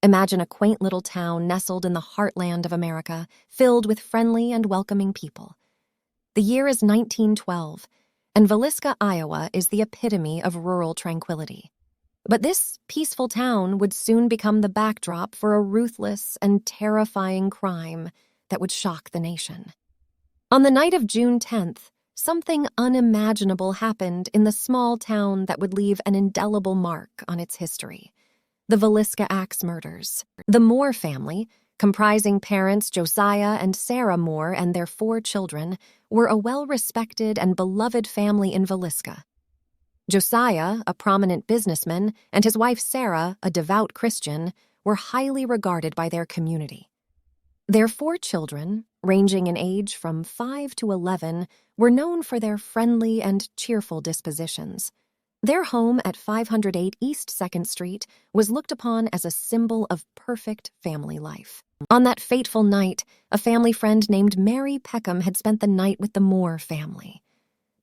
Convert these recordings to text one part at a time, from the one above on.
Imagine a quaint little town nestled in the heartland of America, filled with friendly and welcoming people. The year is 1912, and Villisca, Iowa is the epitome of rural tranquility. But this peaceful town would soon become the backdrop for a ruthless and terrifying crime that would shock the nation. On the night of June 10th, something unimaginable happened in the small town that would leave an indelible mark on its history. The Villisca axe murders. The Moore family, comprising parents Josiah and Sarah Moore and their 4 children, were a well-respected and beloved family in Villisca. Josiah, a prominent businessman, and his wife Sarah, a devout Christian, were highly regarded by their community. Their 4 children, ranging in age from 5 to 11, were known for their friendly and cheerful dispositions. Their home at 508 East 2nd Street was looked upon as a symbol of perfect family life. On that fateful night, a family friend named Mary Peckham had spent the night with the Moore family.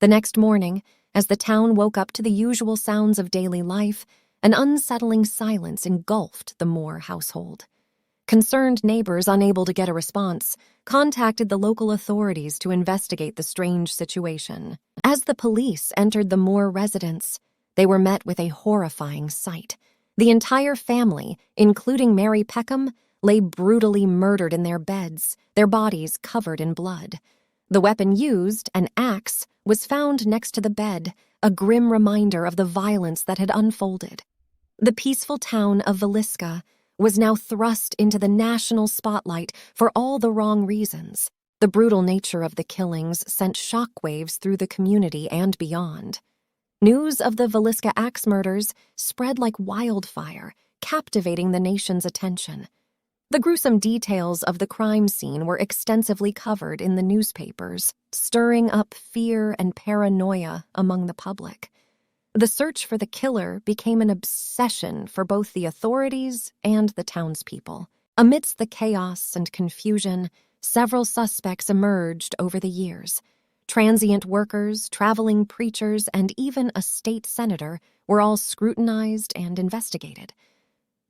The next morning, as the town woke up to the usual sounds of daily life, an unsettling silence engulfed the Moore household. Concerned neighbors, unable to get a response, contacted the local authorities to investigate the strange situation. As the police entered the Moore residence, they were met with a horrifying sight. The entire family, including Mary Peckham, lay brutally murdered in their beds, their bodies covered in blood. The weapon used, an axe, was found next to the bed, a grim reminder of the violence that had unfolded. The peaceful town of Villisca was now thrust into the national spotlight for all the wrong reasons. The brutal nature of the killings sent shockwaves through the community and beyond. News of the Villisca axe murders spread like wildfire, captivating the nation's attention. The gruesome details of the crime scene were extensively covered in the newspapers, stirring up fear and paranoia among the public. The search for the killer became an obsession for both the authorities and the townspeople. Amidst the chaos and confusion, several suspects emerged over the years. Transient workers, traveling preachers, and even a state senator were all scrutinized and investigated.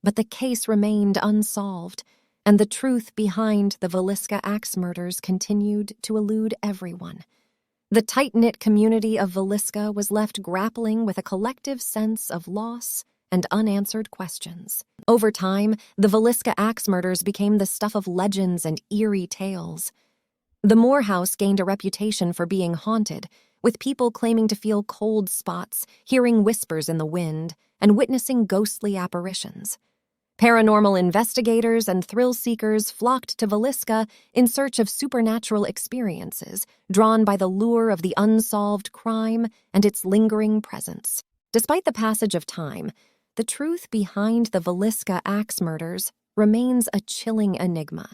But the case remained unsolved, and the truth behind the Villisca axe murders continued to elude everyone. The tight-knit community of Villisca was left grappling with a collective sense of loss and unanswered questions. Over time, the Villisca axe murders became the stuff of legends and eerie tales. The Moore house gained a reputation for being haunted, with people claiming to feel cold spots, hearing whispers in the wind, and witnessing ghostly apparitions. Paranormal investigators and thrill-seekers flocked to Villisca in search of supernatural experiences, drawn by the lure of the unsolved crime and its lingering presence. Despite the passage of time, the truth behind the Villisca axe murders remains a chilling enigma.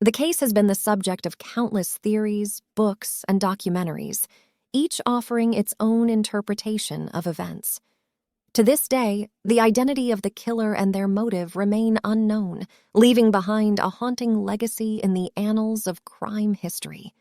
The case has been the subject of countless theories, books, and documentaries, each offering its own interpretation of events. To this day, the identity of the killer and their motive remain unknown, leaving behind a haunting legacy in the annals of crime history.